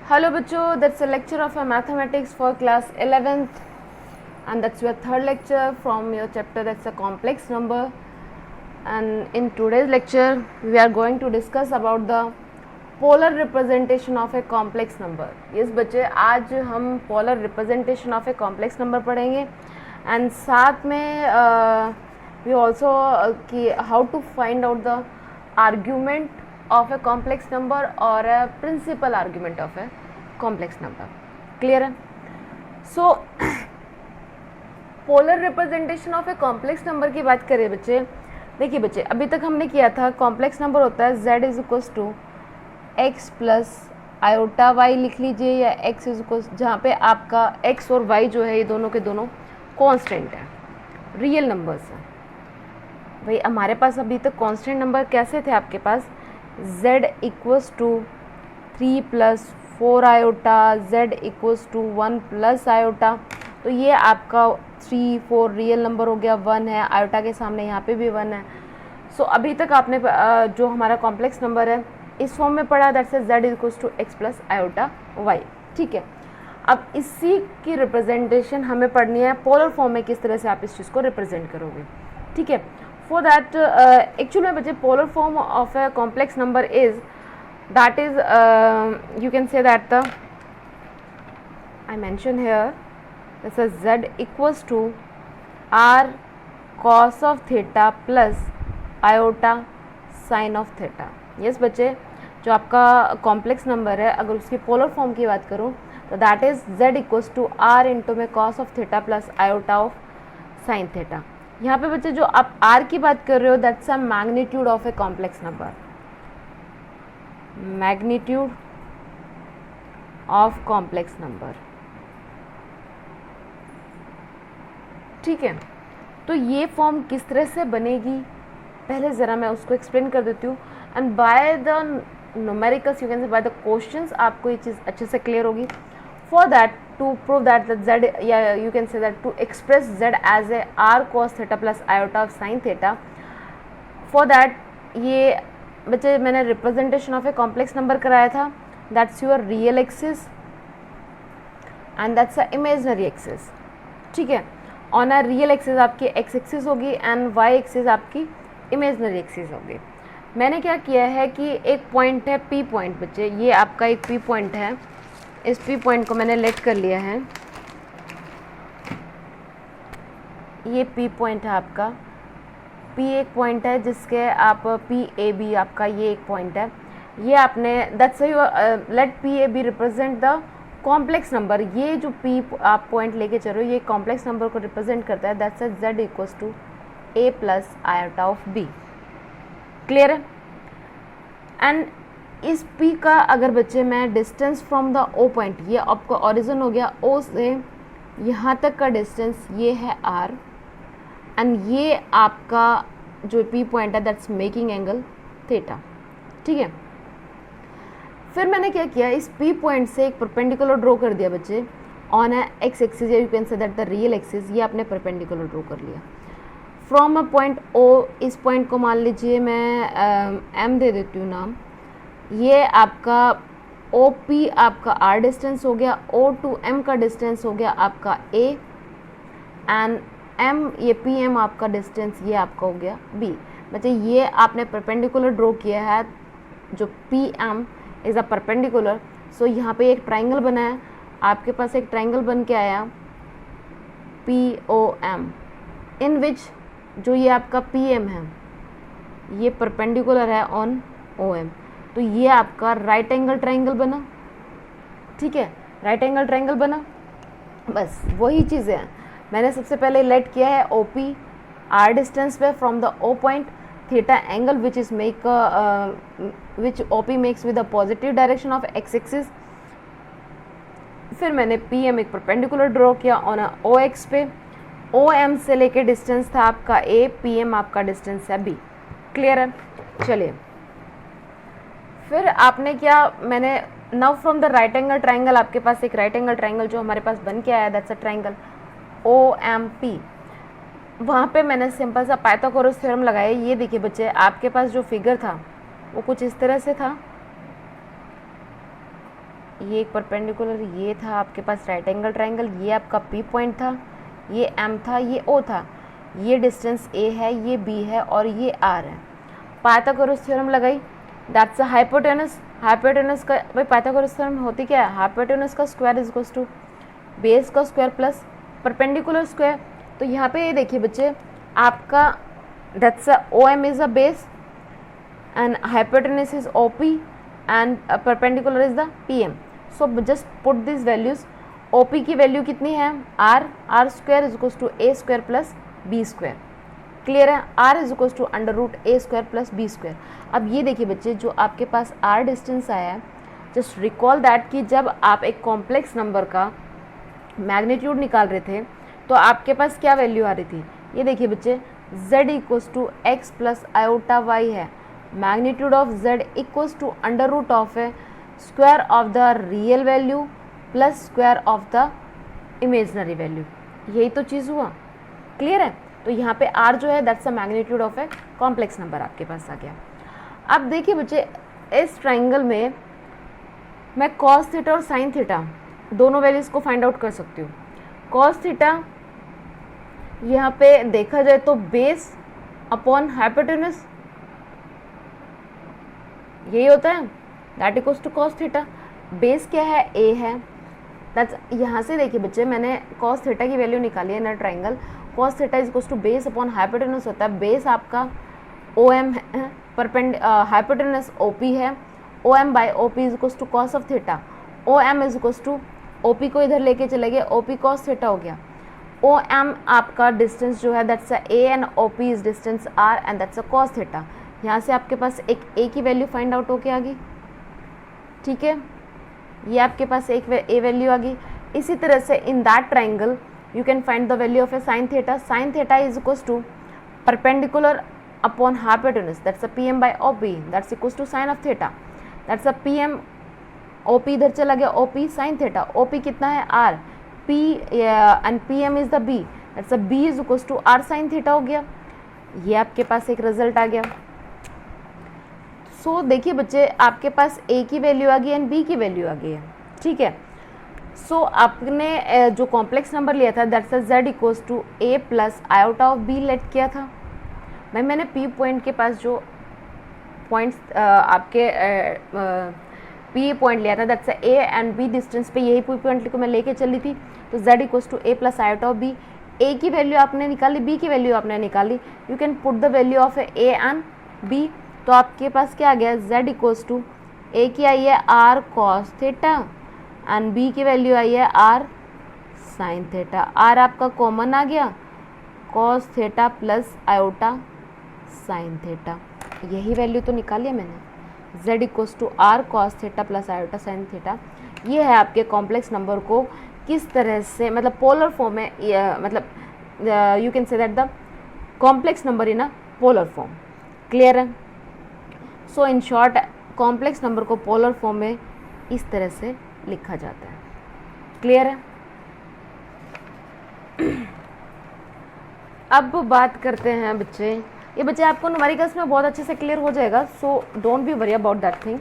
Hello बच्चों, that's a lecture of mathematics for class 11th and that's your third lecture from your chapter that's a complex number. And in today's lecture we are going to discuss about the polar representation of a complex number. Yes बच्चे, आज हम polar representation of a complex number पढ़ेंगे and साथ में we also कि how to find out the argument of a complex number or a principal argument of a complex number. Clear है? So polar representation of a complex number की बात करें बच्चे, देखिए बच्चे अभी तक हमने किया था कॉम्प्लेक्स नंबर होता है z is equals to x plus iota Y लिख लीजिए, या x इज इक्वल्स जहाँ पे आपका x और y जो है ये दोनों के दोनों कांस्टेंट है, रियल नंबर्स हैं। भाई हमारे पास अभी तक कांस्टेंट नंबर कैसे थे आपके पास, z equals to 3 plus 4 iota, z equals to 1 plus iota, तो ये आपका 3 4 रियल नंबर हो गया, 1 है आयोटा के सामने, यहाँ पे भी 1 है। सो अभी तक आपने जो हमारा कॉम्प्लेक्स नंबर है इस फॉर्म में पढ़ा, that's z equals to x plus iota Y. ठीक है, अब इसी की रिप्रेजेंटेशन हमें पढ़नी है पोलर फॉर्म में, किस तरह से आप इस चीज़ को रिप्रेजेंट करोगे। ठीक है, फॉर दैट एक्चुअली में बच्चे polar form of a complex number is that is you can say that the I mention here this is z equals to r cos of theta plus iota sin of theta। yes बच्चे, जो आपका complex number है अगर उसकी polar form की बात करूँ तो that is z equals to r into में cos of theta plus iota of sine theta. यहाँ पे बच्चे जो आप r की बात कर रहे हो that's a magnitude of a complex number, magnitude of complex number. ठीक है, तो ये फॉर्म किस तरह से बनेगी पहले ज़रा मैं उसको एक्सप्लेन कर देती हूँ, and by the numericals you can say by the questions आपको ये चीज़ अच्छे से क्लियर होगी। For that to prove that the z, या you can say that to express z as a r cos theta plus iota of sine theta, for that ये बच्चे मैंने representation of a complex number कराया था, that's your real axis and that's a imaginary axis. ठीक है, on a real axis आपकी x axis होगी and Y axis आपकी इमेजिनरी एक्सिस होगी। मैंने क्या किया है कि एक पॉइंट है पी पॉइंट बच्चे, ये आपका एक पी पॉइंट है, इस पी पॉइंट को मैंने लेट कर लिया है, ये पी पॉइंट है आपका, P एक पॉइंट है जिसके आप PAB आपका ये एक पॉइंट है, ये आपने that's let PAB represent the complex number. ये जो P आप पॉइंट लेके चल रहे हो ये कॉम्प्लेक्स नंबर को रिप्रेजेंट करता है, that's z equals to A plus iota of B। Clear है? एंड इस P का अगर बच्चे मैं distance from the O point, ये आपका ओरिजिन हो गया O से यहाँ तक का डिस्टेंस ये है R, एंड ये आपका जो P पॉइंट है दैट्स मेकिंग एंगल थीटा। ठीक है, फिर मैंने क्या किया, इस P पॉइंट से एक परपेंडिकुलर ड्रॉ कर दिया बच्चे on a x axis, you can say that the real axis, ये आपने परपेंडिकुलर ड्रॉ कर लिया फ्रॉम अ पॉइंट O। इस पॉइंट को मान लीजिए मैं M दे देती हूँ नाम, ये आपका OP आपका R डिस्टेंस हो गया, O टू M का डिस्टेंस हो गया आपका A, एंड M ये PM आपका डिस्टेंस ये आपका हो गया B। बच्चे ये आपने परपेंडिकुलर ड्रॉ किया है, जो PM इज़ अ परपेंडिकुलर, सो यहाँ पे एक ट्राइंगल बना है, आपके पास एक ट्राइंगल बन के आया POM, इन विच जो ये आपका PM है ये परपेंडिकुलर है ऑन OM, तो ये आपका राइट एंगल ट्राइंगल बना। ठीक है, राइट एंगल ट्राइंगल बना, बस वही चीज़ें हैं। मैंने सबसे पहले लेट किया है OP R डिस्टेंस पे from the O point, theta angle which is make which OP makes with the positive direction of x axis. फिर मैंने PM एक परपेंडिकुलर ड्रॉ किया ऑन OX पे, OM से लेके डिस्टेंस था आपका A, PM आपका डिस्टेंस है B। क्लियर है? चलिए फिर आपने क्या, मैंने now from the right angle triangle, आपके पास एक राइट एंगल ट्राइंगल जो हमारे पास बन के आया दैट्स अ ट्राइंगल OMP, वहाँ पे मैंने सिंपल सा पाइथागोरस थ्योरम लगाया। ये देखिए बच्चे आपके पास जो फिगर था वो कुछ इस तरह से था, ये एक परपेंडिकुलर, ये था आपके पास राइट एंगल ट्राइंगल, ये आपका पी पॉइंट था, ये एम था, ये ओ था, ये डिस्टेंस ए है, ये बी है और ये आर है। पाइथागोरस थ्योरम लगाई, दैट्स अ हाइपोटेनस। हाइपोटेनस का भाई पाइथागोरस थ्योरम होती क्या है, हाइपोटेनस का square is equals to base का स्क्वायर प्लस परपेंडिकुलर स्क्वायर। तो यहाँ पे ये देखिए बच्चे, आपका that's a O M is a base and hypotenuse is OP and perpendicular is the PM. So just put these values. OP की value कितनी है, R square is equals to A square plus B square. Clear है, R is equals to under root A square plus B square. अब ये देखिए बच्चे, जो आपके पास R डिस्टेंस आया है, जस्ट रिकॉल दैट कि जब आप एक कॉम्प्लेक्स नंबर का मैग्नीट्यूड निकाल रहे थे तो आपके पास क्या वैल्यू आ रही थी, ये देखिए बच्चे, Z equals to x plus iota y है। Magnitude of z equals to under root of a square of the real value plus square of the imaginary value. यही तो चीज़ हुआ, क्लियर है। तो यहाँ पे r जो है that's a magnitude of a complex number आपके पास आ गया। अब देखिए बच्चे, इस ट्राइंगल में मैं कॉस थीटा और साइन थीटा दोनों वैल्यूज़ को फाइंड आउट कर सकती हूँ। कॉस थीटा यहाँ पे देखा जाए तो बेस अपॉन हाइपोटेनस, यही होता है, that equals to cos theta. Base क्या है, ए है, दैट्स यहाँ से देखिए बच्चे, मैंने कॉस थीटा की वैल्यू निकाली है ना triangle. Cos theta is equals to base upon hypotenuse होता है। बेस आपका ओ एम है, हाइपोटेनस ओ पी है, O M by O P is equals to cos of theta. O M is equals to O P को इधर लेके चले गए, ओ पी कॉस थीटा हो गया। ओ एम आपका डिस्टेंस जो है that's a A and O P is distance R and that's a cos theta. यहाँ से आपके पास एक ए की वैल्यू फाइंड आउट होके आ गई, ठीक है, ये आपके पास एक ए वैल्यू आ गई। इसी तरह से in that triangle you can find the value of a sine theta. Sine theta is equals to perpendicular upon hypotenuse, that's a P M by O P, that's equals to sine of theta, that's a P M O P इधर चला गया, O P sine theta. O P कितना है, R, P and P M is the B, that's a B is equals to R sine theta हो गया। ये आपके पास एक रिजल्ट आ गया। सो देखिए बच्चे, आपके पास ए की वैल्यू आ गई एंड बी की वैल्यू आ गई है, ठीक है। सो आपने जो कॉम्प्लेक्स नंबर लिया था that's z equals to A plus iota of B let किया था। भाई मैंने पी पॉइंट के पास जो पॉइंट्स आपके पी पॉइंट लिया था that's A and B distance पे, यही पी पॉइंट को मैं लेके चली थी। तो z equals to A plus iota of b, a की वैल्यू आपने निकाली, बी की वैल्यू आपने निकाली, you can put the value of a and b. तो आपके पास क्या आ गया, z इक्वल्स टू ए की आई है r cos थीटा एंड b की वैल्यू आई है r sin थीटा। r आपका कॉमन आ गया, cos theta plus iota sin थीटा, यही वैल्यू तो निकाली है मैंने, z equals to r cos theta plus iota sin थीटा। ये है आपके कॉम्प्लेक्स नंबर को किस तरह से, मतलब पोलर फॉर्म में, मतलब you can say that the complex number in a polar form. Clear है। सो इन शॉर्ट कॉम्प्लेक्स नंबर को पोलर फॉर्म में इस तरह से लिखा जाता है। क्लियर है। अब बात करते हैं बच्चे, ये बच्चे आपको न्यूमेरिकल्स में बहुत अच्छे से क्लियर हो जाएगा, सो don't be worry about that thing.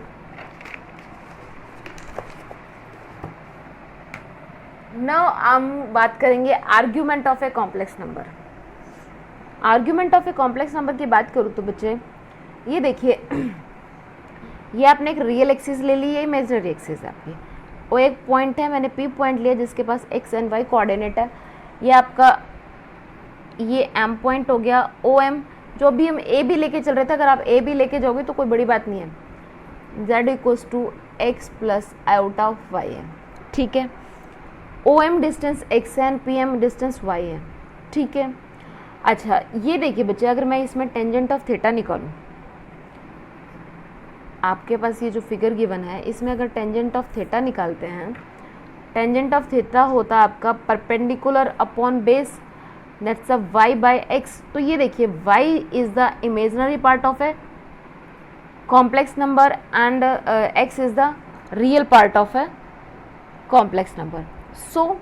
Now हम बात करेंगे argument of a complex number. Argument of a complex number की बात करूँ तो बच्चे ये देखिए, ये आपने एक रियल एक्सिस ले ली, ये इमेजिनरी एक्सिस है आपकी। वो एक पॉइंट है, मैंने पी पॉइंट लिया जिसके पास एक्स एंड वाई कोऑर्डिनेट है। ये आपका ये एम पॉइंट हो गया, ओ एम, जो भी हम ए भी लेके चल रहे थे, अगर आप ए भी लेके जाओगे तो कोई बड़ी बात नहीं है। Z equals to x plus iota of Y है, ठीक है। ओ एम डिस्टेंस एक्स है and P M distance Y है, ठीक है। अच्छा ये देखिए बच्चे, अगर मैं इसमें टेंजेंट ऑफ थीटा निकालूं, आपके पास ये जो फिगर गिवन है इसमें अगर टेंजेंट ऑफ थीटा निकालते हैं, टेंजेंट ऑफ थीटा होता है आपका perpendicular upon base, that's a y by x. तो ये देखिए y is the imaginary part of a complex number and x is the real part of a complex number. So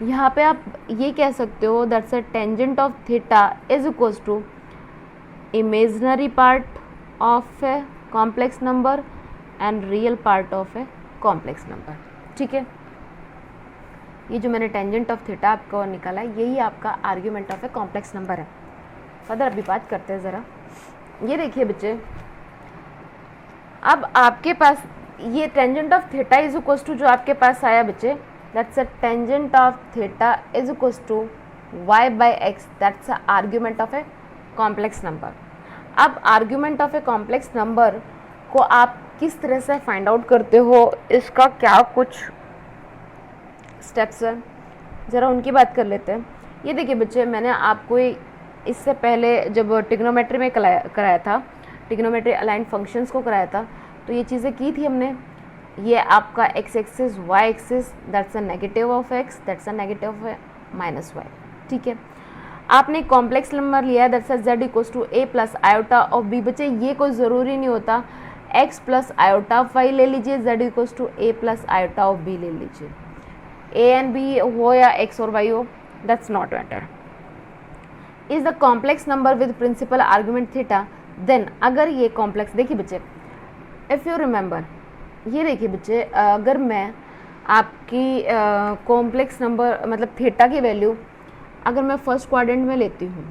यहाँ पे आप ये कह सकते हो that's a tangent of theta is equals to imaginary part of a complex number and real part of a complex number। ठीक है, ये जो मैंने टेंजेंट ऑफ थीटा आपको निकाला है यही आपका argument of a complex number है। फर्दर अभी बात करते हैं ज़रा। ये देखिए बच्चे, अब आपके पास ये tangent of theta is equals to जो आपके पास आया बच्चे, that's a tangent of theta is equals to y by x, that's a argument of a complex number. अब argument of a complex number को आप किस तरह से फाइंड आउट करते हो, इसका क्या कुछ स्टेप्स हैं, ज़रा उनकी बात कर लेते हैं। ये देखिए बच्चे, मैंने आपको इससे पहले जब ट्रिग्नोमेट्री में कराया था, ट्रिग्नोमेट्री अलाइंड फंक्शंस को कराया था, तो ये चीज़ें की थी हमने। ये आपका x axis, y axis, that's a negative of x, that's a negative of minus y. ठीक है, आपने कॉम्प्लेक्स नंबर लिया है, that's a z equals to A plus iota of b. बच्चे ये कोई ज़रूरी नहीं होता x plus iota of y ले लीजिए, z equals to A plus iota of b ले लीजिए, ए एंड बी हो या एक्स और वाई हो, that's not matter. Is the complex number with principal argument theta, then अगर ये कॉम्प्लेक्स, देखिए बच्चे इफ़ यू रिमेंबर, ये देखिए बच्चे, अगर मैं आपकी कॉम्प्लेक्स नंबर मतलब थीटा की वैल्यू अगर मैं फर्स्ट क्वाड्रेंट में लेती हूँ,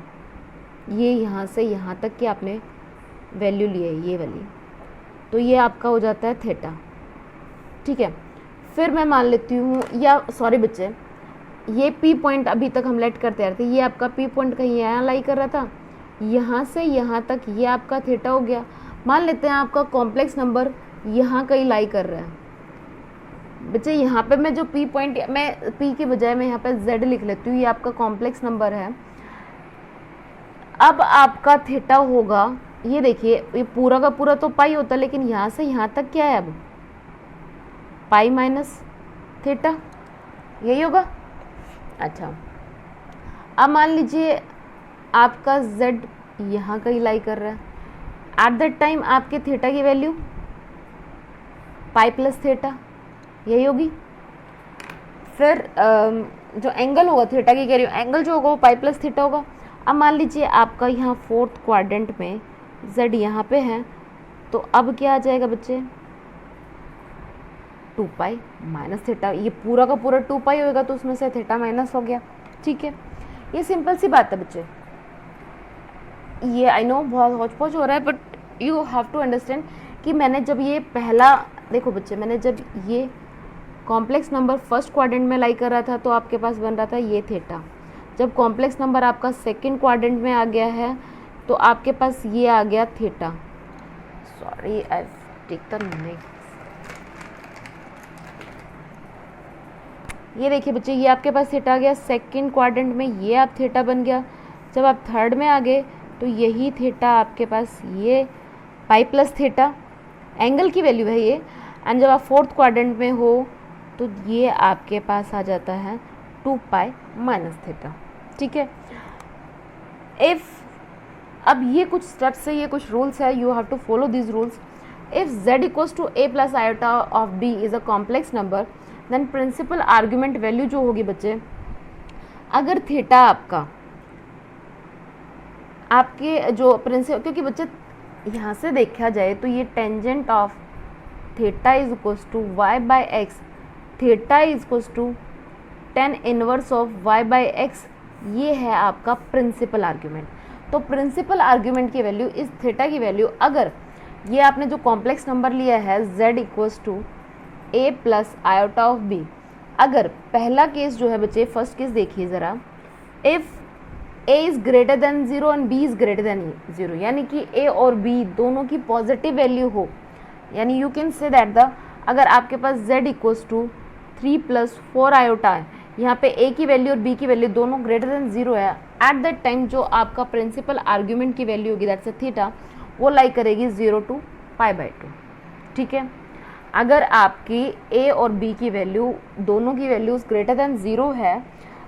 ये यहाँ से यहाँ तक की आपने वैल्यू ली है ये वाली, तो ये आपका हो जाता है थीटा। ठीक है, फिर मैं मान लेती हूँ, या सॉरी बच्चे, ये पी पॉइंट अभी तक हम लेट करते रहते, ये आपका पी पॉइंट कहीं यहाँ लाई कर रहा था, यहाँ से यहाँ तक ये आपका थीटा हो गया। मान लेते हैं आपका कॉम्प्लेक्स नंबर यहाँ कहीं लाई कर रहा है बच्चे, यहाँ पे मैं जो पी पॉइंट, मैं पी के बजाय मैं यहाँ पे जेड लिख लेती हूँ, ये आपका कॉम्प्लेक्स नंबर है। अब आपका थीटा होगा, ये देखिए ये पूरा का पूरा तो पाई होता है, लेकिन यहाँ से यहाँ तक क्या है अब पाई माइनस थीटा, यही होगा। अच्छा, अब मान लीजिए आपका z यहाँ का ही लाई कर रहा है, एट दैट टाइम आपके थीटा की वैल्यू पाई प्लस थीटा यही होगी। फिर जो एंगल होगा थीटा की कह रही हूँ, एंगल जो होगा वो पाई प्लस थीटा होगा। अब मान लीजिए आपका यहाँ फोर्थ क्वाड्रेंट में z यहाँ पे है, तो अब क्या आ जाएगा बच्चे 2 पाई माइनस थीटा, ये पूरा का पूरा 2 पाई होगा तो उसमें से थीटा माइनस हो गया। ठीक है, ये सिंपल सी बात है बच्चे, ये आई नो बहुत हौच पौच हो रहा है, but you have to understand कि मैंने जब ये पहला, देखो बच्चे, मैंने जब ये कॉम्प्लेक्स नंबर फर्स्ट क्वाड्रेंट में लाई कर रहा था तो आपके पास बन रहा था ये थीटा। जब कॉम्प्लेक्स नंबर आपका सेकंड क्वाड्रेंट में आ गया है तो आपके पास ये आ गया theta. Sorry I take the next. ये देखिए बच्चे, ये आपके पास थीटा आ गया सेकंड क्वाड्रेंट में, ये आप थीटा बन गया। जब आप थर्ड में आ गए तो यही थीटा आपके पास ये पाई प्लस थीटा एंगल की वैल्यू है ये, एंड जब आप फोर्थ क्वाड्रेंट में हो तो ये आपके पास आ जाता है 2 पाई माइनस थीटा। ठीक है, इफ़, अब ये कुछ स्टेप्स है, ये कुछ रूल्स है, you have to follow this rules. If z equals to a plus iota of b is a complex number, then principal argument value जो होगी बच्चे, अगर थीटा आपके जो प्रिंसिपल, क्योंकि बच्चे यहाँ से देखा जाए तो ये tangent of theta is equals to y by x, theta is equals to tan inverse of y by x, ये है आपका प्रिंसिपल आर्ग्यूमेंट। तो प्रिंसिपल आर्ग्यूमेंट की वैल्यू इस थीटा की वैल्यू, अगर ये आपने जो कॉम्प्लेक्स नंबर लिया है z equals to a plus iota of b, अगर पहला केस जो है बच्चे, फर्स्ट केस देखिए ज़रा, if a is greater than 0 and b is greater than 0, यानी कि a और b दोनों की पॉजिटिव वैल्यू हो, यानी you can say that the, अगर आपके पास z equals to 3 plus 4 iota है, यहाँ पे a की वैल्यू और b की वैल्यू दोनों ग्रेटर देन 0 है, एट दैट टाइम जो आपका प्रिंसिपल आर्ग्यूमेंट की वैल्यू होगी दैट्स अ थीटा, वो लाई करेगी 0 टू पाई बाई 2। ठीक है, अगर आपकी a और b की वैल्यू दोनों की वैल्यूज ग्रेटर देन 0 है,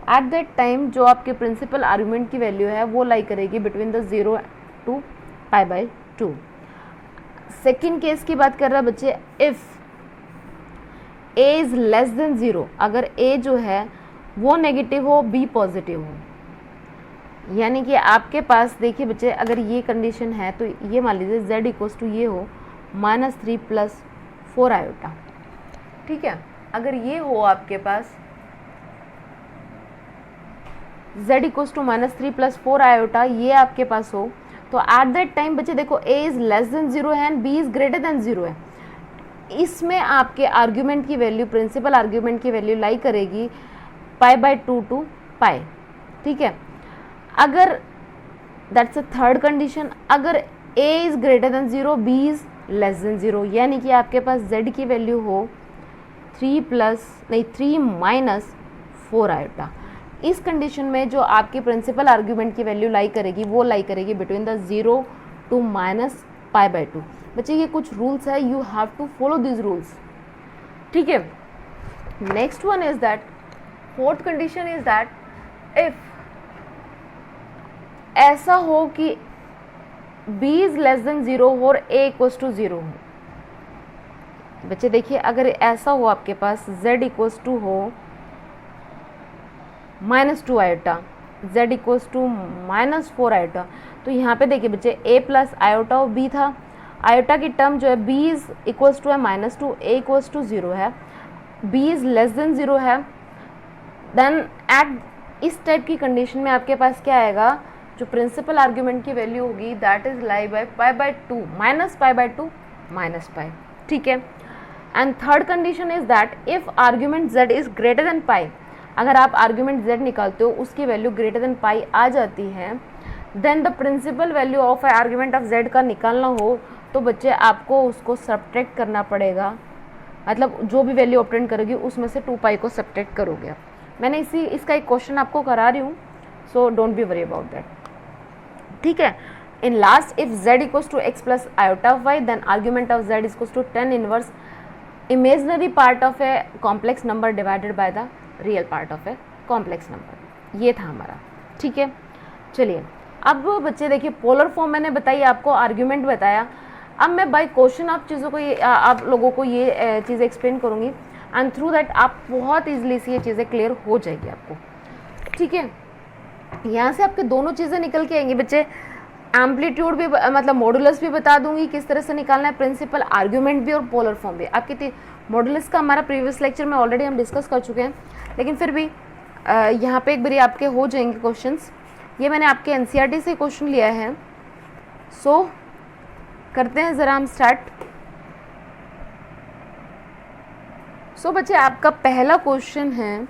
एट दैट टाइम जो आपके प्रिंसिपल आर्ग्यूमेंट की वैल्यू है वो लाई करेगी between the 0 to pi by 2। Second case की बात कर रहा है बच्चे, if a is less than 0, अगर a जो है वो नेगेटिव हो, b पॉजिटिव हो, यानी कि आपके पास देखिए बच्चे, अगर ये कंडीशन है तो ये मान लीजिए z इक्वल्स टू ये हो -3 प्लस 4 आयोटा। ठीक है, अगर ये हो आपके पास z इक्वल्स टू -3 + 4 आयोटा, ये आपके पास हो, तो एट दैट टाइम बच्चे देखो a इज़ लेस देन 0 है and b is greater than 0 है। इसमें आपके आर्ग्यूमेंट की वैल्यू, प्रिंसिपल आर्ग्यूमेंट की वैल्यू लाई करेगी π/2 टू π, ठीक है। अगर दैट्स अ थर्ड कंडीशन, अगर a is greater than 0, b is less than 0, यानी कि आपके पास z की वैल्यू हो 3 - 4 आयोटा। इस कंडीशन में जो आपकी प्रिंसिपल आर्ग्यूमेंट की वैल्यू लाई करेगी वो लाई करेगी बिटवीन द 0 टू -π/2। बच्चे ये कुछ रूल्स है, you have to follow this rules, ठीक है। Next one is that, fourth condition is that if ऐसा हो कि b इज लेस देन 0 हो और a इक्वल्स टू 0 हो। बच्चे देखिए, अगर ऐसा हो आपके पास z इक्वल्स टू हो -2 iota, z equals to -4 iota, तो यहाँ पे देखिए बच्चे a प्लस आयोटा और b था। आयोटा की टर्म जो है b इज इक्वल्स टू है -2, a इक्वल्स टू 0 है, b इज लेस देन 0 है। देन एट इस टाइप की कंडीशन में आपके पास क्या आएगा, जो प्रिंसिपल आर्ग्यूमेंट की वैल्यू होगी दैट इज लाई बाय π/2 -π/2 -π, ठीक है। And third condition is that if argument z is greater than π, अगर आप आर्ग्यूमेंट z निकालते हो उसकी वैल्यू ग्रेटर देन π आ जाती है, then the principal value of argument of z का निकालना हो तो बच्चे आपको उसको सब्ट्रैक्ट करना पड़ेगा, मतलब जो भी वैल्यू ऑब्टेन करोगी उसमें से 2π को सब्ट्रैक्ट करोगे। मैंने इसका एक क्वेश्चन आपको करा रही हूँ, so don't be worry about that, ठीक है। In last if z equals to x plus iota of y, then argument of z equals to tan inverse imaginary part of a complex number divided by the real part of a complex number. ये था हमारा, ठीक है। चलिए अब बच्चे देखिए, polar form मैंने बताई आपको, आर्ग्यूमेंट बताया। अब मैं बाय क्वेश्चन आप चीज़ों को आप लोगों को ये चीज़ें एक्सप्लेन करूँगी एंड थ्रू दैट आप बहुत ईजिली से ये चीज़ें क्लियर हो जाएगी आपको, ठीक है। यहाँ से आपके दोनों चीज़ें निकल के आएंगी बच्चे, एम्पलीट्यूड भी मतलब मॉडुलस भी बता दूंगी किस तरह से निकालना है, प्रिंसिपल आर्ग्यूमेंट भी और पोलर फॉर्म भी। आपकी मॉडुलस का हमारा प्रीवियस लेक्चर में ऑलरेडी हम डिस्कस कर चुके हैं, लेकिन फिर भी यहाँ पे एक बारी आपके हो जाएंगे क्वेश्चंस। ये मैंने आपके एनसीईआरटी से क्वेश्चन लिया है, सो करते हैं ज़रा हम स्टार्ट। सो बच्चे आपका पहला क्वेश्चन है,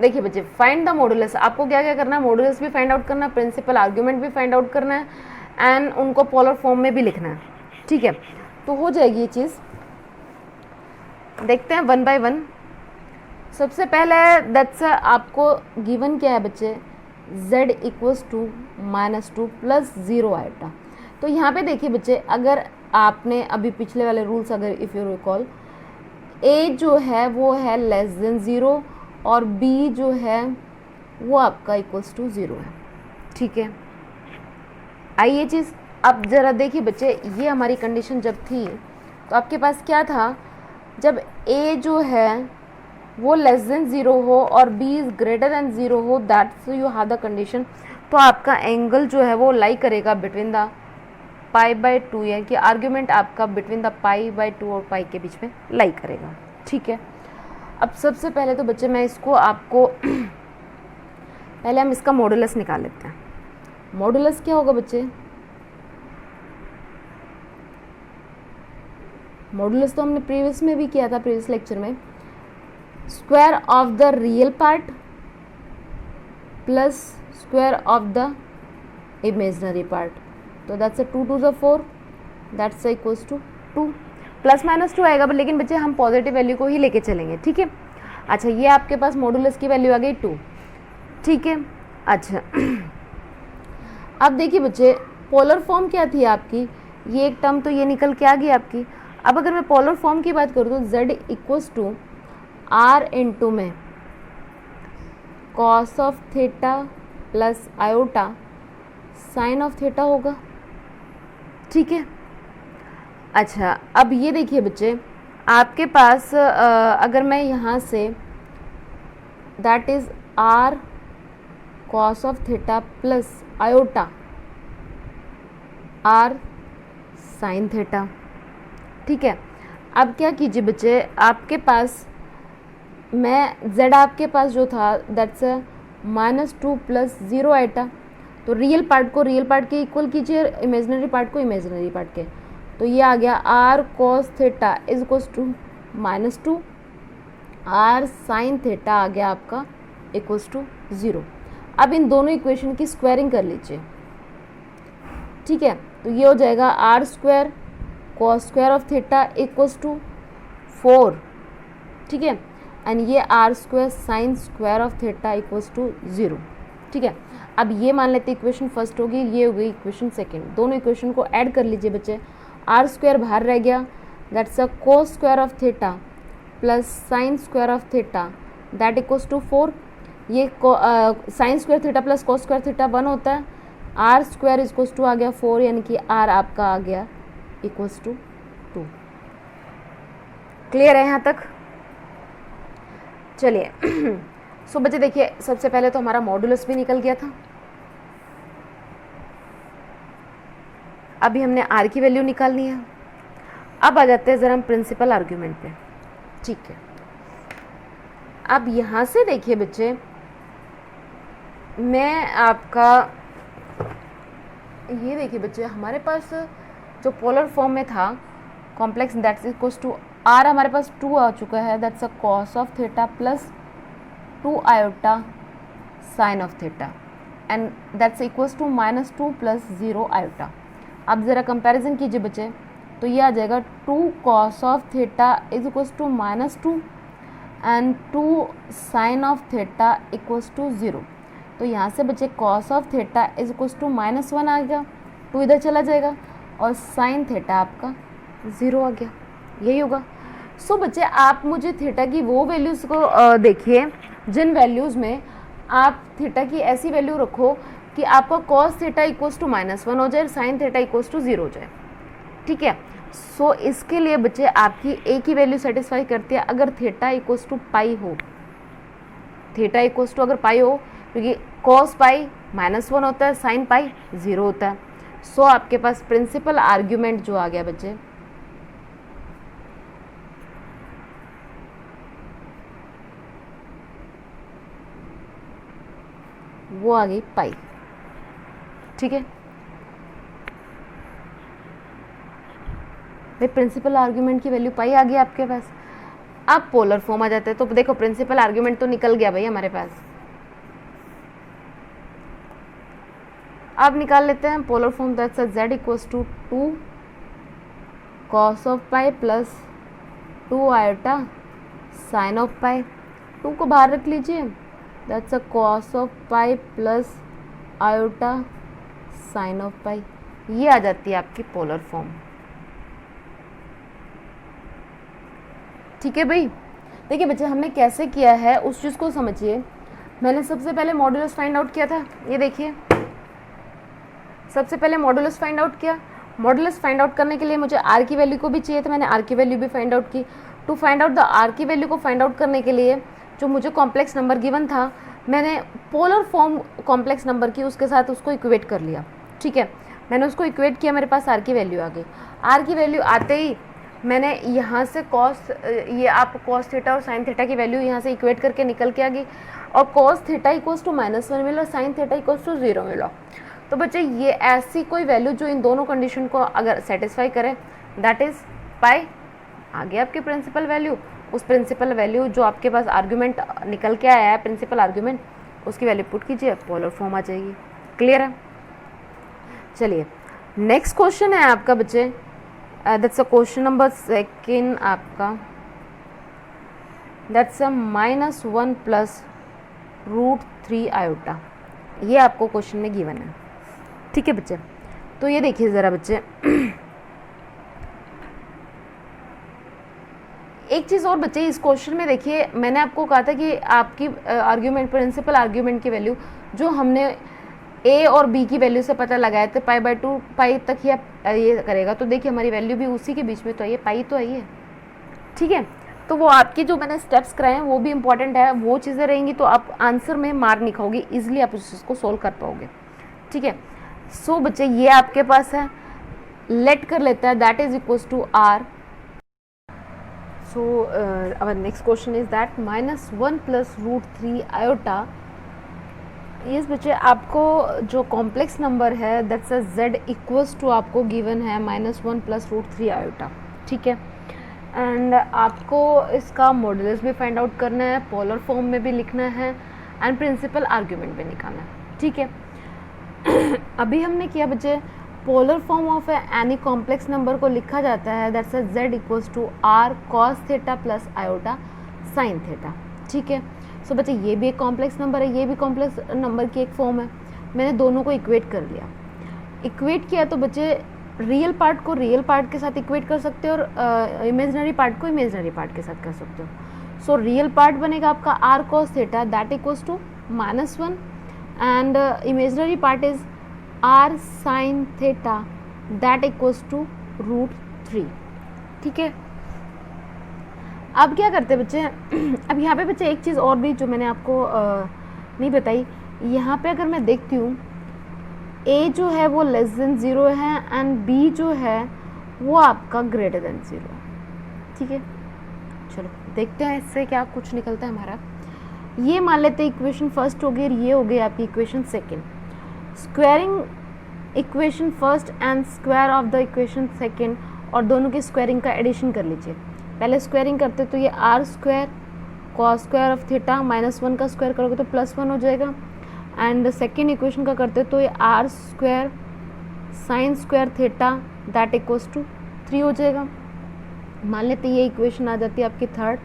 देखिए बच्चे, फाइंड द मॉडुलस। आपको क्या क्या करना है, मॉडुलस भी फाइंड आउट करना है, प्रिंसिपल आर्ग्यूमेंट भी फाइंड आउट करना है एंड उनको पोलर फॉर्म में भी लिखना है, ठीक है। तो हो जाएगी ये चीज़, देखते हैं वन बाय वन। सबसे पहले दैट्स आपको गिवन क्या है बच्चे, z equals to -2 plus 0 iota. तो यहाँ पे देखिए बच्चे, अगर आपने अभी पिछले वाले रूल्स अगर इफ़ यू रिकॉल, a जो है वो है लेस देन 0 और b जो है वो आपका इक्वल्स टू 0 है, ठीक है। आइए चीज़ अब ज़रा देखिए बच्चे, ये हमारी कंडीशन जब थी तो आपके पास क्या था, जब a जो है वो लेस देन 0 हो और b इज़ ग्रेटर देन 0 हो, that's you have the condition. तो आपका एंगल जो है वो लाई करेगा बिटवीन द π/2, यानी कि आर्ग्यूमेंट आपका बिटवीन द π/2 और π के बीच में लाई करेगा, ठीक है। अब सबसे पहले तो बच्चे मैं इसको आपको पहले हम इसका मॉडुलस निकाल लेते हैं। मॉडुलस क्या होगा बच्चे, मॉडुलस तो हमने प्रीवियस में भी किया था, प्रीवियस लेक्चर में, square of the real part plus square of the imaginary part. तो that's a 2 × 4, that's equals to 2, plus minus 2 आएगा, लेकिन बच्चे हम पॉजिटिव वैल्यू को ही लेके चलेंगे, ठीक है। अच्छा, ये आपके पास मॉडुलस की वैल्यू आ गई 2, ठीक है। अच्छा अब देखिए बच्चे, पोलर फॉर्म क्या थी आपकी, ये एक टर्म तो ये निकल के आ गई आपकी। अब अगर मैं पोलर फॉर्म की बात करूँ तो z equals to r into में cos of theta plus iota sine of theta होगा, ठीक है। अच्छा, अब ये देखिए बच्चे, आपके पास अगर मैं यहाँ say that is r cos of theta plus iota r sine theta, ठीक है। अब क्या कीजिए बच्चे, आपके पास मैं z आपके पास जो था दैट्स -2 प्लस 0 आइटा, तो रियल पार्ट को रियल पार्ट के इक्वल कीजिए, इमेजिनरी पार्ट को इमेजिनरी पार्ट के, तो ये आ गया r cos theta is equals to -2, r sin theta आ गया आपका इक्वल्स टू 0। अब इन दोनों इक्वेशन की स्क्वायरिंग कर लीजिए, ठीक है, तो ये हो जाएगा r square cos square of theta equals to 4, ठीक है, एंड ये r square sine square of theta equals to 0, ठीक है। अब ये मान लेते इक्वेशन फर्स्ट होगी, ये हो गई इक्वेशन सेकंड, दोनों इक्वेशन को ऐड कर लीजिए बच्चे, r स्क्वायर बाहर रह गया, that's a cos square of theta plus sine square of theta that equals to 4, ये sine square theta plus cos square theta 1 होता है, r स्क्वायर इक्वल्स टू आ गया 4, यानी कि r आपका आ गया इक्वल्स टू 2। क्लियर है यहाँ तक? चलिए सो बच्चे देखिए, सबसे पहले तो हमारा मॉडुलस भी निकल गया था, अभी हमने r की वैल्यू निकालनी है। अब आ जाते हैं ज़रा हम प्रिंसिपल आर्ग्यूमेंट पे, ठीक है। अब यहाँ से देखिए बच्चे, मैं आपका ये देखिए बच्चे, हमारे पास जो पोलर फॉर्म में था complex that's equals to r, हमारे पास 2 आ चुका है, that's a cos of theta plus 2 iota sine of theta and that's equals to -2 plus 0 iota. अब ज़रा कंपैरिजन कीजिए बच्चे, तो ये आ जाएगा 2 cos of theta is equals to -2 and 2 sine of theta equals to 0। तो यहाँ से बच्चे cos of theta is equals to -1 आ गया, 2 इधर चला जाएगा, और साइन थीटा आपका 0 आ गया, यही होगा। सो बच्चे आप मुझे थीटा की वो वैल्यूज़ को देखिए जिन वैल्यूज़ में आप थीटा की ऐसी वैल्यू रखो कि आपका cos थीटा इक्वल्स टू -1 हो जाए, साइन थीटा इक्वल्स टू 0 हो जाए, ठीक है। सो इसके लिए बच्चे आपकी ए की वैल्यू सेटिस्फाई करती है अगर थीटा इक्वल्स टू पाई हो, थीटा इक्वल्स टू अगर पाई हो, क्योंकि cos पाई -1 होता है, साइन पाई 0 होता है। सो आपके पास प्रिंसिपल आर्ग्यूमेंट जो आ गया बच्चे, वो आ गई पाई, ठीक है भाई, प्रिंसिपल आर्ग्यूमेंट की वैल्यू पाई आ गई आपके पास। अब पोलर फॉर्म आ जाते हैं, तो देखो प्रिंसिपल आर्ग्यूमेंट तो निकल गया भाई हमारे पास। अब निकाल लेते हैं polar form, that's z equals to 2 cos of pi plus 2 iota sine of pi, 2 को बाहर रख लीजिए, that's a cos of pi plus iota sine of pi, ये आ जाती है आपकी पोलर फॉर्म, ठीक है भाई। देखिए बच्चे हमने कैसे किया है उस चीज़ को समझिए। मैंने सबसे पहले मॉडुलस फाइंड आउट किया था, ये देखिए सबसे पहले मॉडुलस फाइंड आउट किया। मॉडुलस फाइंड आउट करने के लिए मुझे r की वैल्यू को भी चाहिए, तो मैंने r की वैल्यू भी फाइंड आउट की। To find out the r की वैल्यू को फाइंड आउट करने के लिए जो मुझे कॉम्प्लेक्स नंबर गिवन था, मैंने पोलर फॉर्म कॉम्प्लेक्स नंबर की उसके साथ उसको इक्वेट कर लिया, ठीक है। मैंने उसको इक्वेट किया, मेरे पास r की वैल्यू आ गई। r की वैल्यू आते ही मैंने यहाँ से ये आप cos थीटा और साइन थीटा की वैल्यू यहाँ से इक्वेट करके निकल के आ गई, और cos थीटा इक्वल्स टू -1 मिला, साइन थीटा इक्वल्स टू 0 मिला। तो बच्चे ये ऐसी कोई वैल्यू जो इन दोनों कंडीशन को अगर सेटिस्फाई करे, दैट इज़ पाई, आ गया आपकी प्रिंसिपल वैल्यू। उस प्रिंसिपल वैल्यू जो आपके पास आर्ग्यूमेंट निकल के आया है प्रिंसिपल आर्ग्यूमेंट, उसकी वैल्यू पुट कीजिए, पोलर फॉर्म आ जाएगी। क्लियर है? चलिए नेक्स्ट क्वेश्चन है आपका बच्चे, दैट्स अ क्वेश्चन नंबर 2 आपका, दैट्स अ -1 प्लस √3 आयोटा, ये आपको क्वेश्चन में गिवन है, ठीक है बच्चे। तो ये देखिए ज़रा बच्चे, एक चीज़ और बच्चे इस क्वेश्चन में देखिए, मैंने आपको कहा था कि आपकी आर्ग्यूमेंट प्रिंसिपल आर्ग्यूमेंट की वैल्यू जो हमने a और b की वैल्यू से पता लगाए थे, π/2 पाई तक ही आप ये करेगा, तो देखिए हमारी वैल्यू भी उसी के बीच में तो आई है, पाई तो आई है, ठीक है। तो वो आपकी जो मैंने स्टेप्स कराए हैं वो भी इंपॉर्टेंट है, वो चीज़ें रहेंगी तो आप आंसर में मार नहीं खाओगे, ईजिली आप उस चीज़ को सोल्व कर पाओगे, ठीक है। सो बच्चे ये आपके पास है, लेट कर लेता है, that is equals to r So our next question is that -1 plus √3 iota. Yes बच्चे, आपको जो कॉम्प्लेक्स नंबर है that's a z equals to आपको गिवन है -1 प्लस √3 आयोटा, ठीक है। एंड आपको इसका मॉडुलस भी फाइंड आउट करना है, पोलर फॉर्म में भी लिखना है एंड प्रिंसिपल आर्ग्यूमेंट भी निकालना है, ठीक है। अभी हमने किया बच्चे, polar form of any complex number को लिखा जाता है that's a z equals to r cos theta plus iota sine theta, ठीक है। सो बच्चे ये भी एक कॉम्प्लेक्स नंबर है, ये भी कॉम्प्लेक्स नंबर की एक फॉर्म है। मैंने दोनों को इक्वेट कर लिया। इक्वेट किया तो बच्चे रियल पार्ट को रियल पार्ट के साथ इक्वेट कर सकते हो और इमेजनरी पार्ट को इमेजनरी पार्ट के साथ कर सकते हो। सो रियल पार्ट बनेगा आपका r cos theta that equals to -1 and imaginary part is r sin theta that equals to √3, ठीक है। अब क्या करते हैं बच्चे, अब यहाँ पे बच्चे एक चीज़ और भी जो मैंने आपको नहीं बताई, यहाँ पे अगर मैं देखती हूँ a जो है वो लेस देन 0 है एंड b जो है वो आपका ग्रेटर देन 0, ठीक है। चलो देखते हैं इससे क्या कुछ निकलता है हमारा। ये मान लेते हैं इक्वेशन फर्स्ट हो गई और ये हो गई आपकी equation second. Squaring equation first and square of the equation second, और दोनों की स्क्वायरिंग का एडिशन कर लीजिए। पहले स्क्वायरिंग करते तो ये r square cos square of theta -1 का स्क्वायर करोगे तो +1 हो जाएगा, एंड सेकेंड इक्वेशन का करते तो ये r square sine square theta that equals to 3 हो जाएगा। मान लेते ये इक्वेशन आ जाती है आपकी थर्ड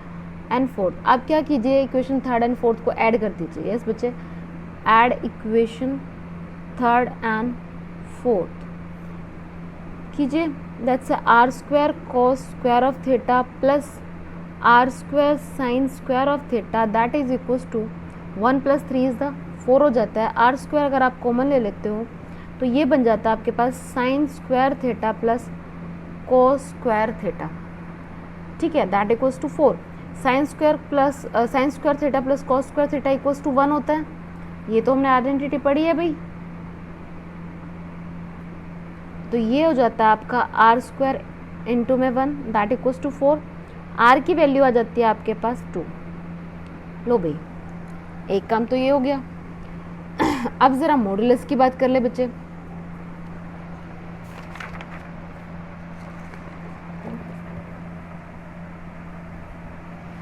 एंड फोर्थ। अब क्या कीजिए, इक्वेशन थर्ड एंड फोर्थ को ऐड कर दीजिए। यस बच्चे, add equation third and fourth कीजिए। That's r square cos square of theta plus r square sine square of theta that is equals to 1 + 3 is the 4 हो जाता है। r square अगर आप कॉमन ले लेते हो तो ये बन जाता है आपके पास sine square theta plus cos square theta, ठीक है, that equals to 4। Sine square theta plus cos square theta equals to 1 होता है। ये तो हमने आइडेंटिटी पढ़ी है भाई। तो ये हो जाता है आपका r स्क्वायर इंटू में 1 दैट इक्वल्स टू 4। r की वैल्यू आ जाती है आपके पास 2। लो भाई, एक काम तो ये हो गया। अब ज़रा मॉडुलस की बात कर ले बच्चे।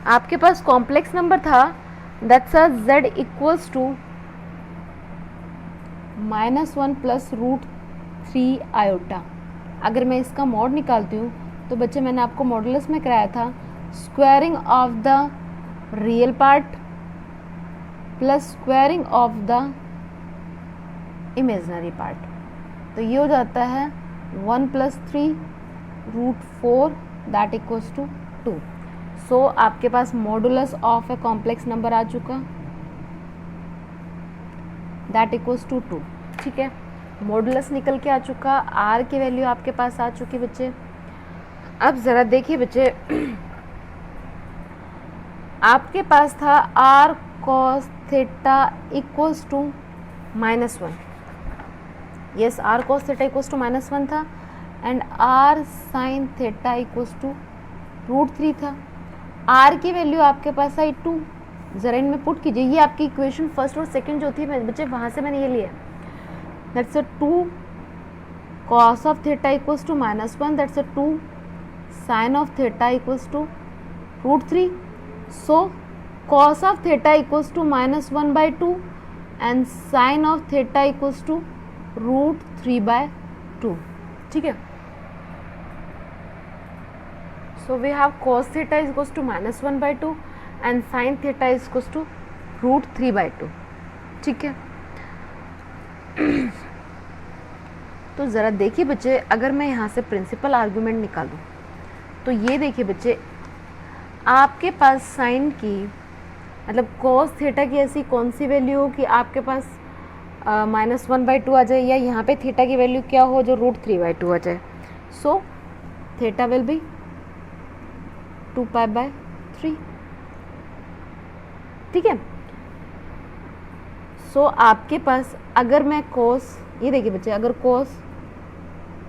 आपके पास कॉम्प्लेक्स नंबर था that's a z equals to -1 plus √3 iota. अगर मैं इसका मॉड निकालती हूँ तो बच्चे मैंने आपको मॉडुलस में कराया था squaring of the real part plus squaring of the imaginary part. तो ये हो जाता है 1 + 3 √4 दैट इक्वल्स टू 2। सो आपके पास modulus of a complex number आ चुका दैट इक्वल्स टू 2, ठीक है। मॉडुलस निकल के आ चुका, r की वैल्यू आपके पास आ चुकी बच्चे। अब ज़रा देखिए बच्चे, आपके पास था r cos theta equals to -1। Yes, r cos theta equals to -1 था and r sin theta equals to √3 था। r की वैल्यू आपके पास आई 2। ज़रा इनमें पुट कीजिए। ये आपकी इक्वेशन फर्स्ट और सेकंड जो थी बच्चे वहाँ से मैंने ये लिया। That's a 2 cos of theta equals to -1, that's a 2 sin of theta equals to √3। So cos of theta equals to -1/2 and sin of theta equals to √3/2, ठीक है। So we have cos theta is equals to -1/2 and sin theta is equals to √3/2, ठीक है। तो ज़रा देखिए बच्चे, अगर मैं यहाँ से प्रिंसिपल आर्गूमेंट निकालूँ तो ये देखिए बच्चे, आपके पास साइन की मतलब cos थीटा की ऐसी कौन सी वैल्यू हो कि आपके पास -1/2 आ जाए, या यहाँ पे थीटा की वैल्यू क्या हो जो √3/2 आ जाए। सो थीटा विल बी 2π/3, ठीक है। सो आपके पास अगर मैं cos, ये देखिए बच्चे, अगर cos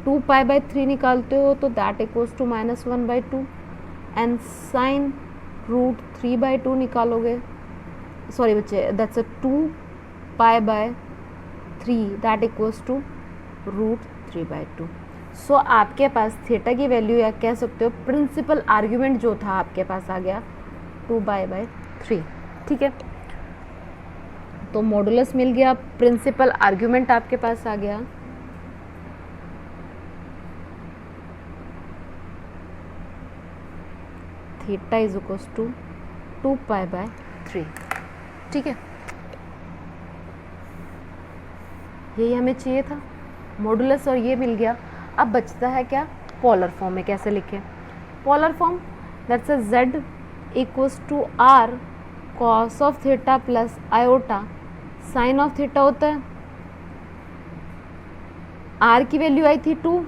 2π/3 निकालते हो तो that equals to -1/2 and sine root 3/2 निकालोगे, सॉरी बच्चे that's a 2π/3 that equals to root 3/2। So आपके पास थीटा की वैल्यू या कह सकते हो प्रिंसिपल आर्ग्यूमेंट जो था आपके पास आ गया 2π/3। ठीक है, तो मॉडुलस मिल गया, प्रिंसिपल आर्ग्यूमेंट आपके पास आ गया। Theta is equals to 2π/3। ठीक है, यही हमें चाहिए था, मॉडुलस और ये मिल गया। अब बचता है क्या, पोलर फॉर्म में कैसे लिखें। Polar form that's a z equals to r cos of theta plus iota sine of theta होता है। r की वैल्यू आई थी 2,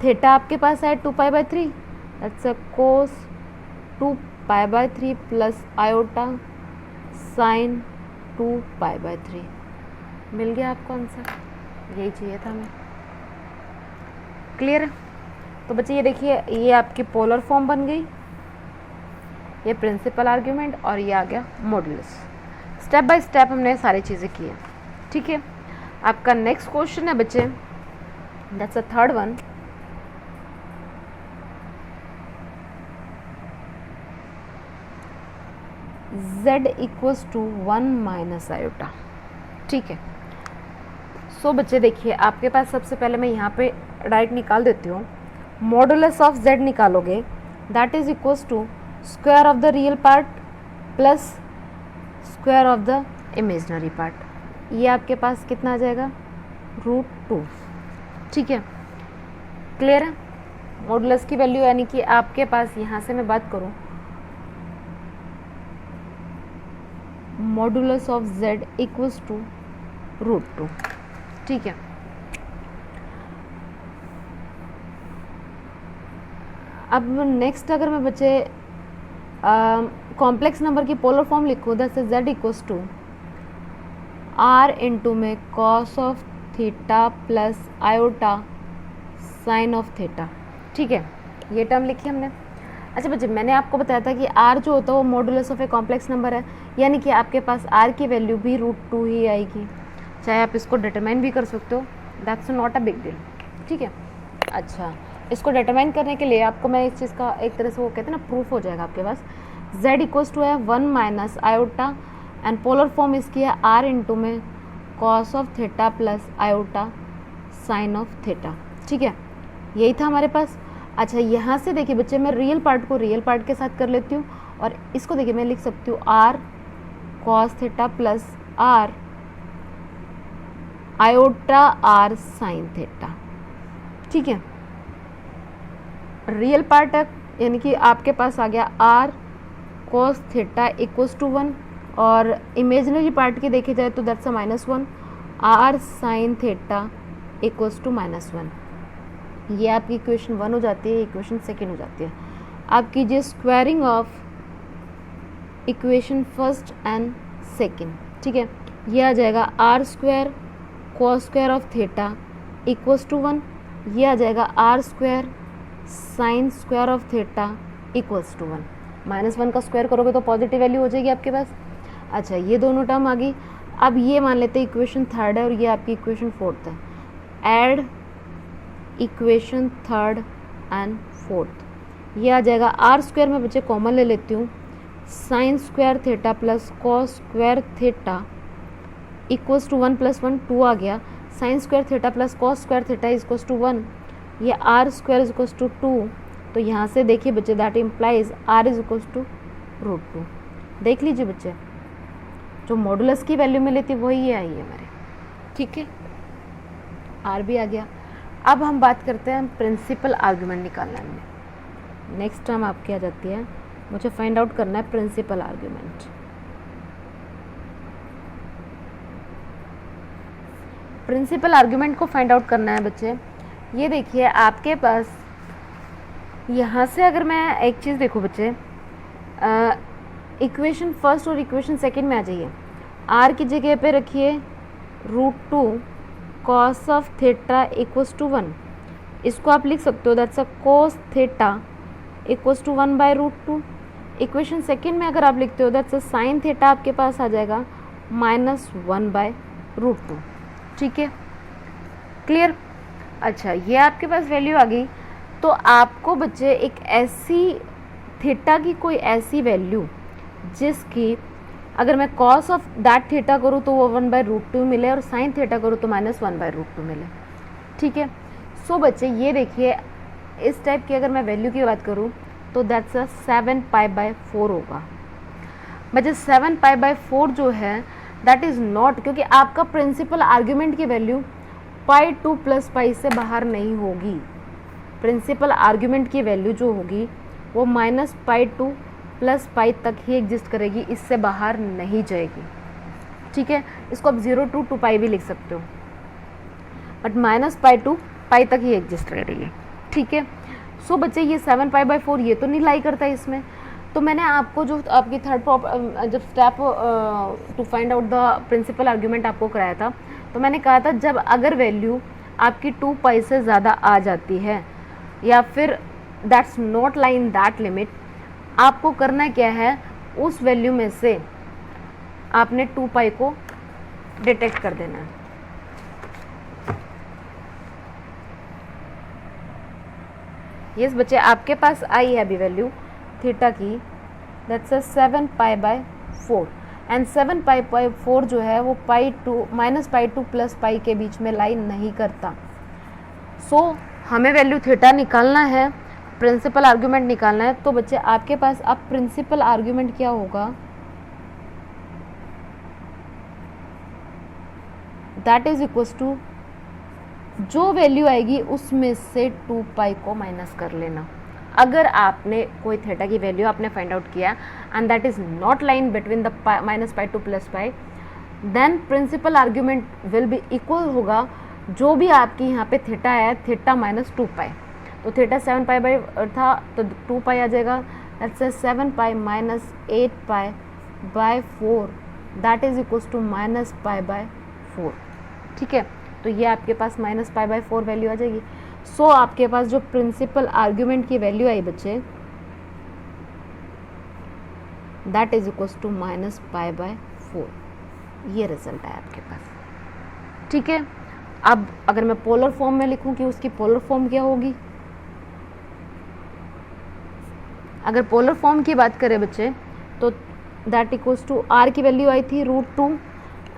थीटा आपके पास है 2π/3 that's a cos 2π/3 plus iota sine 2π/3। मिल गया आपको आंसर, यही चाहिए था हमें। क्लियर है? तो बच्चे ये देखिए, ये आपकी पोलर फॉर्म बन गई, ये प्रिंसिपल आर्ग्यूमेंट और ये आ गया मॉडुलस। स्टेप बाय स्टेप हमने सारी चीज़ें की हैं। ठीक है, आपका नेक्स्ट क्वेश्चन है बच्चे, that's a third one. z equals to 1 minus iota. ठीक है, सो बच्चे देखिए, आपके पास सबसे पहले मैं यहाँ पे डायरेक्ट निकाल देती हूँ। मॉडुलस ऑफ z निकालोगे that is equals to square of the real part plus square of the imaginary part. ये आपके पास कितना आ जाएगा, √2। ठीक है, क्लियर है? मॉडुलस की वैल्यू यानी कि आपके पास यहाँ से मैं बात करूँ, modulus of z equals to √2। ठीक है, अब नेक्स्ट अगर मैं बच्चे कॉम्प्लेक्स नंबर की पोलर फॉर्म लिखूँ, that's z equals to r into में cos of theta plus iota sine of theta. ठीक है, ये टर्म लिखी हमने। अच्छा बच्चे, मैंने आपको बताया था कि r जो होता है वो modulus of a complex number है, यानी कि आपके पास r की वैल्यू भी √2 ही आएगी। चाहे आप इसको डिटरमाइन भी कर सकते हो, that's not a big deal. ठीक है, अच्छा इसको डिटरमाइन करने के लिए आपको मैं इस चीज़ का एक तरह से वो कहते हैं ना, प्रूफ हो जाएगा आपके पास। z इक्वल्स टू है 1 minus iota and polar form इसकी है r इंटू में cos of theta plus iota sine of theta. ठीक है, यही था हमारे पास। अच्छा यहाँ से देखिए बच्चे, मैं रियल पार्ट को रियल पार्ट के साथ कर लेती हूँ और इसको देखिए मैं लिख सकती हूँ r cos theta plus r iota r sine theta. ठीक है, रियल पार्ट है यानी कि आपके पास आ गया r cos theta equals to 1 और इमेजिनरी पार्ट की देखी जाए तो that's a -1 r sine theta equals to -1। ये आपकी इक्वेशन 1 हो जाती है, इक्वेशन सेकेंड हो जाती है। आप कीजिए squaring of equation first and second. ठीक है, ये आ जाएगा r square cos square of theta equals to 1, ये आ जाएगा r square sine square of theta equals to 1। -1 का स्क्वायर करोगे तो पॉजिटिव वैल्यू हो जाएगी आपके पास। अच्छा ये दोनों टर्म आ गई। अब ये मान लेते हैं इक्वेशन थर्ड है और ये आपकी इक्वेशन फोर्थ है। Add equation third and fourth, ये आ जाएगा r स्क्वायर में बच्चे कॉमन ले लेती हूँ, sine square theta plus cos square theta equals to 1 + 1 2 आ गया। Sine square theta plus cos square theta equals to 1, ये r square is equals to 2। तो यहाँ से देखिए बच्चे that implies r is equals to √2। देख लीजिए बच्चे, जो मॉडुलस की वैल्यू मिली थी वही ये आई है हमारे। ठीक है, r भी आ गया। अब हम बात करते हैं प्रिंसिपल आर्गूमेंट निकालना में। नेक्स्ट टर्म आपकी आ जाती है, मुझे फाइंड आउट करना है प्रिंसिपल आर्गूमेंट। प्रिंसिपल आर्गूमेंट को फाइंड आउट करना है बच्चे। ये देखिए आपके पास यहाँ से अगर मैं एक चीज़ देखूँ बच्चे, इक्वेशन फर्स्ट और इक्वेशन सेकंड में आ जाइए। r की जगह पे रखिए √2 cos of theta equals to 1। इसको आप लिख सकते हो that's a cos theta equals to 1/√2। Equation second में अगर आप लिखते हो दैट्स साइन थीटा आपके पास आ जाएगा -1/√2। ठीक है, क्लियर। अच्छा, ये आपके पास वैल्यू आ गई। तो आपको बच्चे एक ऐसी थीटा की कोई ऐसी वैल्यू जिसकी अगर मैं कॉस ऑफ दैट थीटा करूँ तो वो 1/√2 मिले और साइन थीटा करूँ तो -1/√2 मिले। ठीक है, सो बच्चे ये देखिए इस टाइप की अगर मैं वैल्यू की बात करूँ तो दैट्स 7π/4 होगा। बच्चे 7π/4 जो है दैट इज़ नॉट, क्योंकि आपका प्रिंसिपल आर्ग्यूमेंट की वैल्यू π2 + π से बाहर नहीं होगी। प्रिंसिपल आर्ग्यूमेंट की वैल्यू जो होगी वो -π2 + π तक ही एग्जिस्ट करेगी, इससे बाहर नहीं जाएगी। ठीक है, इसको आप 0 to 2π भी लिख सकते हो, बट -π2 π तक ही एग्जिस्ट करेगी। ठीक है, सो बच्चे ये 7π/4 ये तो नहीं लाई करता इसमें। तो मैंने आपको जो आपकी थर्ड जब step to find out the principal argument आपको कराया था, तो मैंने कहा था जब अगर वैल्यू आपकी 2π से ज़्यादा आ जाती है या फिर that's not lie in that limit, आपको करना क्या है, उस वैल्यू में से आपने 2π को डिटेक्ट कर देना है। यस बच्चे, आपके पास आई है अभी वैल्यू थीटा की, दैट्स 7π/4 एंड 7π/4 जो है वो -π2 + π के बीच में लाई नहीं करता। सो हमें वैल्यू थीटा निकालना है, प्रिंसिपल आर्ग्यूमेंट निकालना है। तो बच्चे आपके पास अब प्रिंसिपल आर्ग्यूमेंट क्या होगा, दैट इज इक्वल्स टू जो वैल्यू आएगी उसमें से 2π को माइनस कर लेना। अगर आपने कोई थीटा की वैल्यू आपने फाइंड आउट किया and that is not line between the -π2 + π, then principal argument will be equal होगा जो भी आपकी यहाँ पे थीटा है, थीटा -2π। तो थीटा 7π था तो 2π आ जाएगा, that's 7π - 8π/4 that is equals to -π/4। ठीक है, तो ये आपके पास -π/4 वैल्यू आ जाएगी। सो आपके पास जो प्रिंसिपल आर्ग्यूमेंट की वैल्यू आई बच्चे दैट इज इक्वल्स टू -π/4, ये रिजल्ट है आपके पास। ठीक है, अब अगर मैं पोलर फॉर्म में लिखूं कि उसकी पोलर फॉर्म क्या होगी, अगर पोलर फॉर्म की बात करें बच्चे तो दैट इक्वल्स टू आर की वैल्यू आई थी √2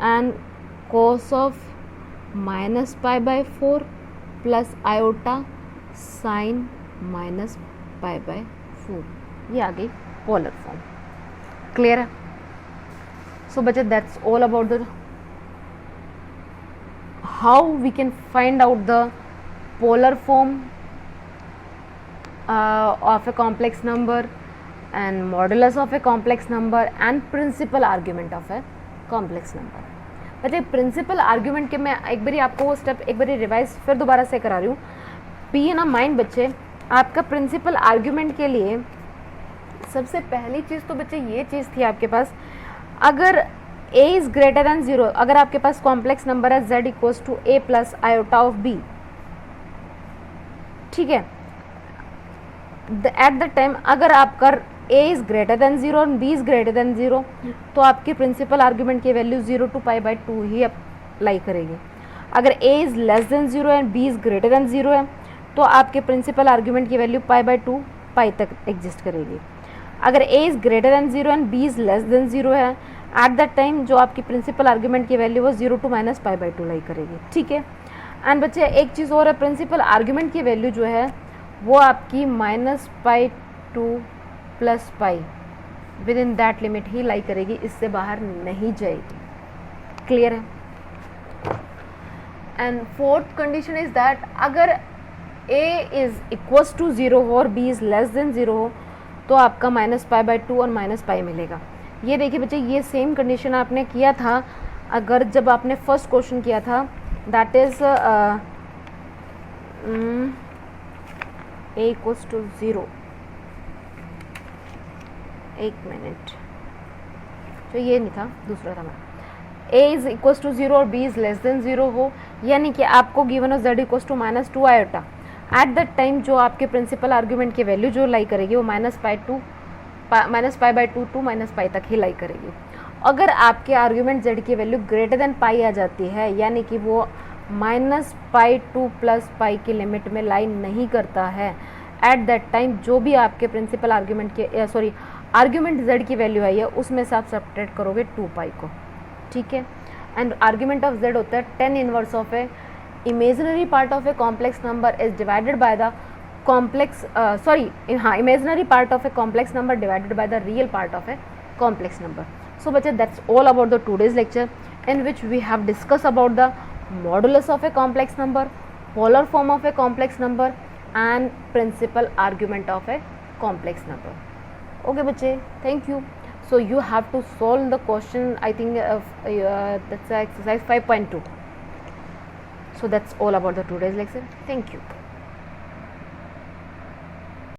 and cos of -π/4 plus iota sine -π/4, ये आ गई पोलर फॉर्म। क्लियर है? सो बच्चे that's all about the how we can find out the polar form of a complex number and modulus of a complex number and principal argument of a complex number। बच्चे principal argument के मैं एक बारी आपको वो step एक बारी revise फिर दोबारा से करा रही हूँ। बी इन अ माइंड बच्चे, आपका प्रिंसिपल आर्ग्यूमेंट के लिए सबसे पहली चीज़ तो बच्चे ये चीज़ थी आपके पास, अगर a इज़ ग्रेटर दैन 0, अगर आपके पास कॉम्प्लेक्स नंबर है z equals to a plus iota of b, ठीक है, एट द टाइम अगर आपका a इज़ ग्रेटर दैन 0 और b इज़ ग्रेटर दैन 0 तो आपकी प्रिंसिपल आर्ग्यूमेंट की वैल्यू 0 to π/2 ही अप्लाई करेगी। अगर a is less than 0 and b is greater than 0 है तो आपके प्रिंसिपल आर्ग्यूमेंट की वैल्यू π/2 π तक एग्जिस्ट करेगी। अगर a is greater than 0 and b is less than 0 है, एट दैट टाइम जो आपकी प्रिंसिपल आर्ग्यूमेंट की वैल्यू वो 0 to -π/2 लाई करेगी। ठीक है, एंड बच्चे एक चीज़ और है, प्रिंसिपल आर्ग्यूमेंट की वैल्यू जो है वो आपकी -π2 + π विद इन दैट लिमिट ही लाई करेगी, इससे बाहर नहीं जाएगी। क्लियर है? And fourth condition is that अगर a इज़ इक्वल्स टू 0 हो और b इज़ लेस देन 0 हो तो आपका -π/2 और -π मिलेगा। ये देखिए बच्चे, ये सेम कंडीशन आपने किया था अगर जब आपने फर्स्ट क्वेश्चन किया था, that is a equals to 0, एक मिनट, तो ये नहीं था, दूसरा था मेरा, a इज़ इक्वल्स टू 0 और b इज़ लेस देन 0 हो, यानी कि आपको गिवन हो z equals to -2 iota. At that time जो आपके प्रिंसिपल आर्ग्यूमेंट की वैल्यू जो लाई करेगी वो -पाई/2 टू -पाई तक ही लाई करेगी। अगर आपके आर्ग्यूमेंट z की वैल्यू ग्रेटर देन पाई आ जाती है, यानी कि वो -पाई/2 + पाई की लिमिट में लाई नहीं करता है, एट दैट टाइम जो भी आपके प्रिंसिपल आर्ग्यूमेंट के आर्ग्यूमेंट z की वैल्यू आई है उसमें से आप सब्ट्रैक्ट करोगे 2 पाई को, ठीक है। एंड आर्ग्यूमेंट ऑफ z होता है tan inverse of A imaginary part of a complex number is divided by the imaginary part of a complex number divided by the real part of a complex number. So बच्चे, that's all about the today's lecture in which we have discussed about the modulus of a complex number, polar form of a complex number and principal argument of a complex number. Okay बच्चे, thank you. So you have to solve the question, I think that's exercise 5.2. So that's all about the today's lecture. Thank you.